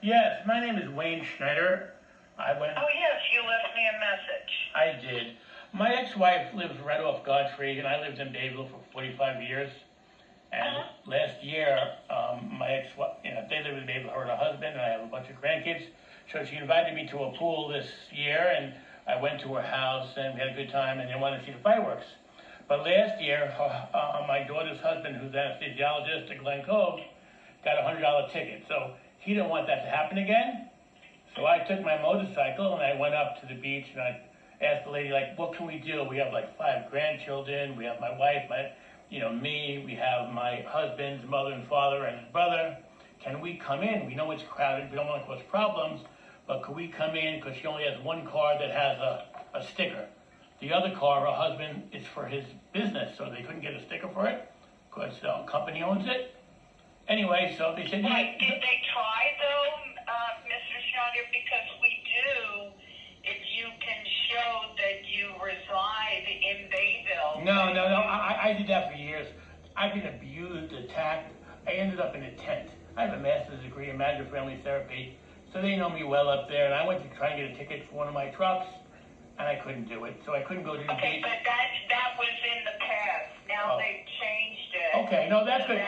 Yes, my name is Wayne Schneider. Oh, yes, you left me a message. I did. My ex-wife lives right off Godfrey, and I lived in Bayville for 45 years. And last year, my ex-wife, they live in Bayville, her and her husband, and I have a bunch of grandkids. So she invited me to a pool this year, and I went to her house, and we had a good time, and they wanted to see the fireworks. But last year, my daughter's husband, who's an anesthesiologist at Glen Cove, got a $100 ticket. So he didn't want that to happen again. So I took my motorcycle and I went up to the beach and I asked the lady, like, what can we do? We have like 5 grandchildren. We have my wife, me. We have my husband's mother and father and his brother. Can we come in? We know it's crowded. We don't want to cause problems. But could we come in? Because she only has one car that has a sticker. The other car, her husband, is for his business. So they couldn't get a sticker for it because the company owns it. Anyway, so they said, Right. Did they try, though, Mr. Schneider? Because we do, if you can show that you reside in Bayville. No. I did that for years. I've been abused, attacked. I ended up in a tent. I have a master's degree in marriage and family therapy, so they know me well up there. And I went to try and get a ticket for one of my trucks, and I couldn't do it. So I couldn't go to the Okay, beach. but that was in the past. Now they've changed it. Okay, no, that's good.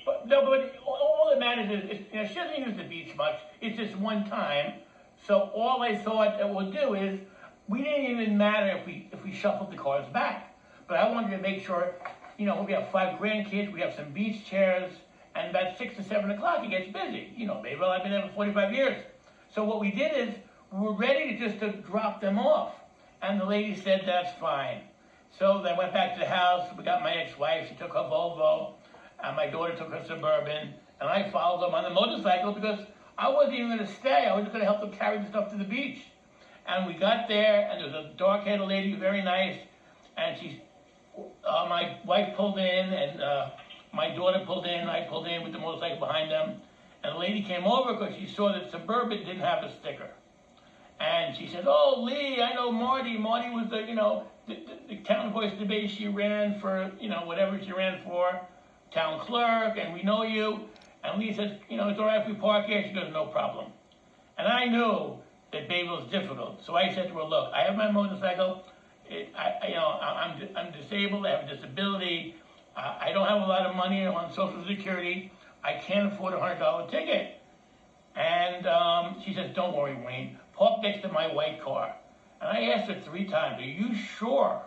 But all that matters is she doesn't use the beach much. It's just one time. So all I thought it would do is, we didn't even matter if we shuffled the cars back. But I wanted to make sure, we have 5 grandkids, we have some beach chairs, and about 6 to 7 o'clock it gets busy. Bayville, I've been there for 45 years. So what we did is, we were ready to drop them off. And the lady said, that's fine. So they went back to the house, we got my ex-wife, she took her Volvo, and my daughter took her Suburban, and I followed them on the motorcycle because I wasn't even going to stay. I was just going to help them carry the stuff to the beach. And we got there, and there was a dark-haired lady, very nice, and my wife pulled in, and my daughter pulled in, I pulled in with the motorcycle behind them, and the lady came over because she saw that Suburban didn't have a sticker. And she said, oh, Lee, I know Marty. Marty was the town voice debate she ran for, whatever she ran for. Town clerk, and we know you. And Lee says, it's all right if we park here? She goes, no problem. And I knew that Bayville is difficult. So I said to her, look, I have my motorcycle. I'm disabled. I have a disability. I don't have a lot of money. I'm on Social Security. I can't afford a $100 ticket. And she says, don't worry, Wayne. Park next to my white car. And I asked her 3 times, are you sure?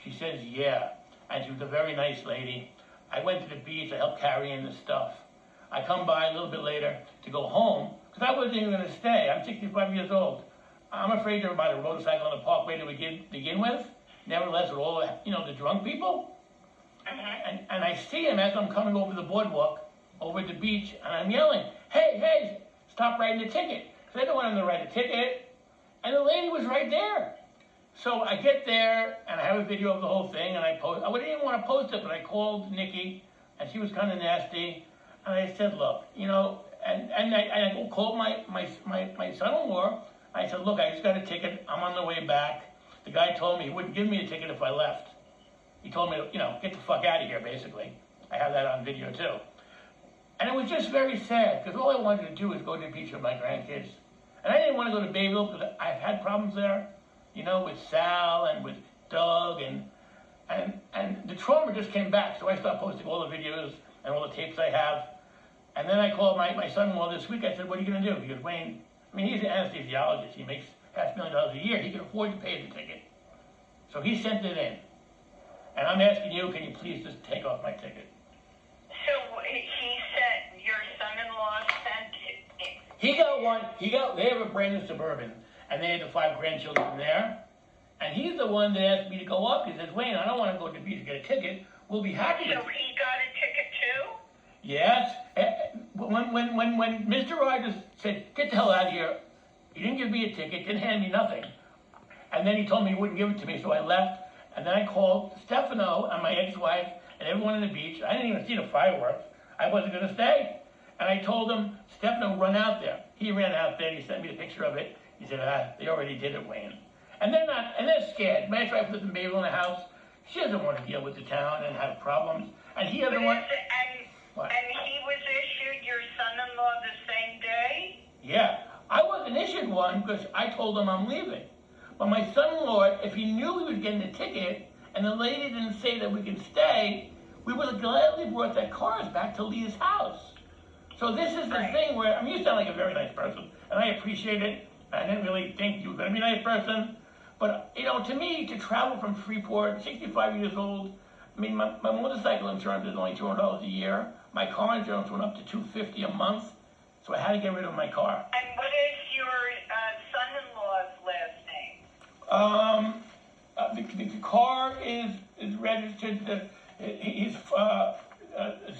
She says, yeah. And she was a very nice lady. I went to the beach, I helped carry in the stuff. I come by a little bit later to go home, because I wasn't even going to stay. I'm 65 years old. I'm afraid to ride a motorcycle on the parkway to begin with. Nevertheless, with all the drunk people. And I see him as I'm coming over the boardwalk, over the beach, and I'm yelling, hey, stop writing the ticket. Because I don't want him to write a ticket. And the lady was right there. So I get there, and I have a video of the whole thing, and I post. I wouldn't even want to post it, but I called Nikki, and she was kind of nasty, and I said, look, and I called my son-in-law. I said, look, I just got a ticket. I'm on the way back. The guy told me he wouldn't give me a ticket if I left. He told me, get the fuck out of here, basically. I have that on video, too. And it was just very sad, because all I wanted to do was go to the beach with my grandkids. And I didn't want to go to Bayville, because I've had problems there. With Sal and with Doug, and the trauma just came back. So I stopped posting all the videos and all the tapes I have. And then I called my son-in-law this week. I said, what are you going to do? He goes, Wayne, he's an anesthesiologist. He makes $500,000 a year. He can afford to pay the ticket. So he sent it in. And I'm asking you, can you please just take off my ticket? So your son-in-law sent it? He got one. They have a brand new Suburban. And they had the 5 grandchildren there. And he's the one that asked me to go up. He says, Wayne, I don't want to go to the beach to get a ticket. We'll be happy to. So he got a ticket too? Yes. When Mr. Rogers said, get the hell out of here, he didn't give me a ticket, didn't hand me nothing. And then he told me he wouldn't give it to me, so I left. And then I called Stefano and my ex-wife and everyone on the beach. I didn't even see the fireworks. I wasn't going to stay. And I told him, Stefano, run out there. He ran out there and he sent me a picture of it. He said, they already did it, Wayne. And they're scared. My ex-wife lives in Bayville in a house. She doesn't want to deal with the town and have problems. And he doesn't want... And he was issued your son-in-law the same day? Yeah, I wasn't issued one because I told him I'm leaving. But my son-in-law, if he knew he was getting a ticket and the lady didn't say that we could stay, we would have gladly brought their cars back to Leah's house. So this is the thing where, I mean, you sound like a very nice person, and I appreciate it. I didn't really think you were going to be a nice person. But, you know, to me, to travel from Freeport, 65 years old, I mean, my motorcycle insurance is only $200 a year. My car insurance went up to $250 a month. So I had to get rid of my car. And what is your son-in-law's last name? The car is registered to, he's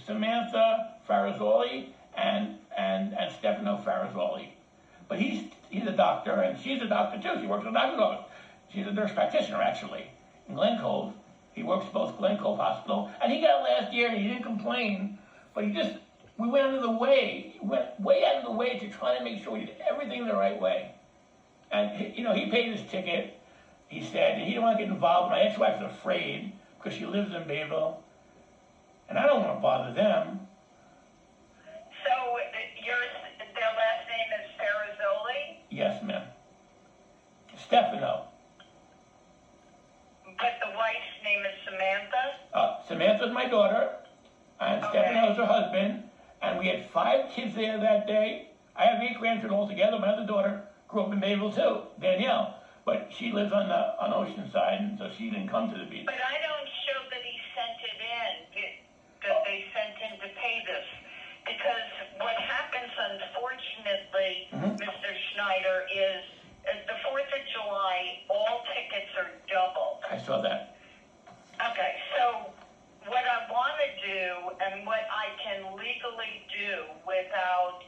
Samantha Farazoli and Stefano Farazoli. But he's a doctor, and she's a doctor too. She works in the doctor's office. She's a nurse practitioner, actually, in Glen Cove. He works both Glen Cove Hospital, and he got it last year, and he didn't complain, but we went out of the way, went way out of the way to try to make sure we did everything the right way. And, he paid his ticket. He said he didn't want to get involved. My ex-wife's afraid because she lives in Bayville, and I don't want to bother them. So their last name is Farazoli? Yes, ma'am. Stefano. But the wife's name is Samantha? Samantha's my daughter, and Okay. Stefano's her husband, and we had 5 kids there that day. I have 8 grandchildren altogether. My other daughter grew up in Bayville too, Danielle, but she lives on Oceanside, and so she didn't come to the beach. But I don't show that he sent it in, that they sent in to pay this. Because what happens, unfortunately, Mr. Schneider, is the 4th of July, all tickets are doubled. I saw that. Okay, so what I want to do and what I can legally do without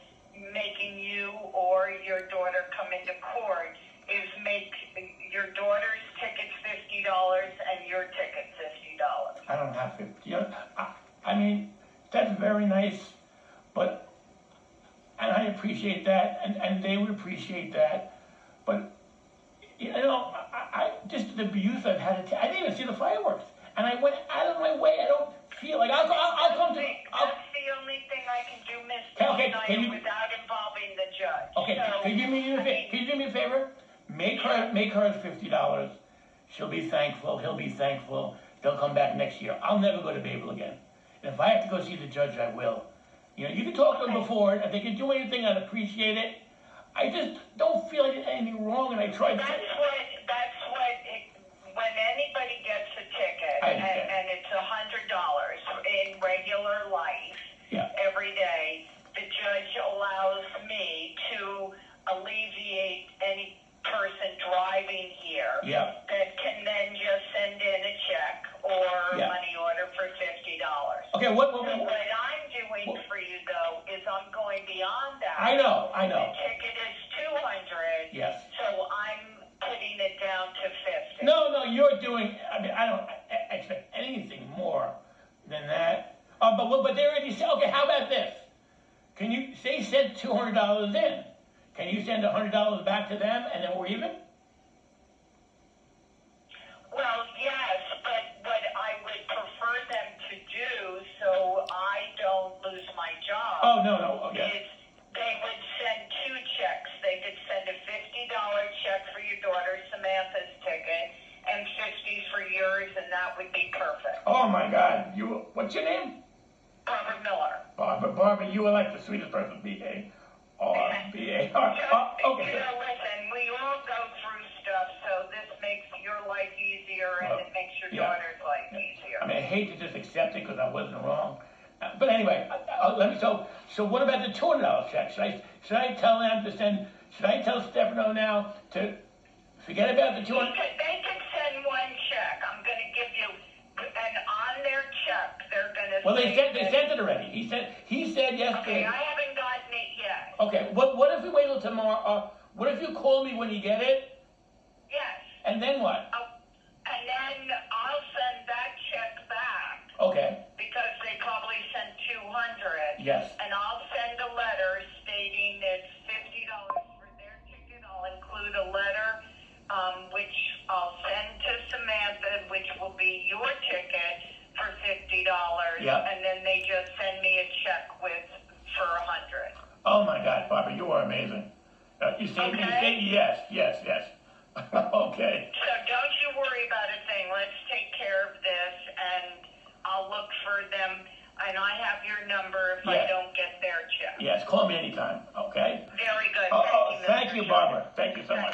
making you or your daughter come into court is make your daughter's tickets $50 and your ticket $50. I don't have 50. I mean, that's very nice, and I appreciate that, and they would appreciate that, but, I just the abuse I've had, I didn't even see the fireworks, and I went out of my way. I don't feel like, I'll come to... That's the only thing I can do, Mr. Schneider, without involving the judge. Okay, so, can you do me a favor? Make her $50. She'll be thankful. He'll be thankful. They'll come back next year. I'll never go to Babel again. And if I have to go see the judge, I will. You can talk to them before. If they can do anything, I'd appreciate it. I just don't feel I did anything wrong, and I tried to... When anybody gets a ticket, and it's $100 in regular life, every day, the judge allows me to alleviate any person driving here that can then just send in a check or money order for $50. Okay, what I'm doing for you, though, is I'm going beyond that. I know. The ticket is $200. Yes. So I'm putting it down to $50. No, you're doing... I mean, I don't expect anything more than that. But they already said... Okay, how about this? Can you... They sent $200 in. Can you send $100 back to them, and then we're even? Well, yes, but what I would prefer them to do, so I don't lose my job, is they would send 2 checks. They could send a $50 check for your daughter Samantha's ticket, and $50 for yours, and that would be perfect. Oh my God! What's your name? Barbara Miller. Barbara, you are like the sweetest person. B-A-R-B-A-R. Okay. Listen, we all go through stuff, so this makes your life easier, and it makes your daughter's life easier. I mean, I hate to just accept it because I wasn't wrong. But anyway, so what about the $200 check? Should I tell them to send? Should I tell Stefano now to forget about the $200? They can send 1 check. I'm going to give you, and on their check, they're going to. Well, they sent it already. He said yesterday. Okay, I haven't gotten it yet. Okay, what if we wait till tomorrow? What if you call me when you get it? Yes. And then what? And then I'll send that check back. Okay. Because they probably sent $200. Yes. And I'll send a letter stating it's $50 for their ticket. I'll include a letter, which I'll send to Samantha, which will be your ticket for $50. Yeah. And then they just send me a check for $100. Oh my God, Barbara, you are amazing. You see, Okay. Yes. Okay. So don't you worry about a thing. Let's take care of this, and I'll look for them. And I have your number if I don't get their check. Yes, call me anytime, okay? Very good. Thank you, Barbara. Thank you so much.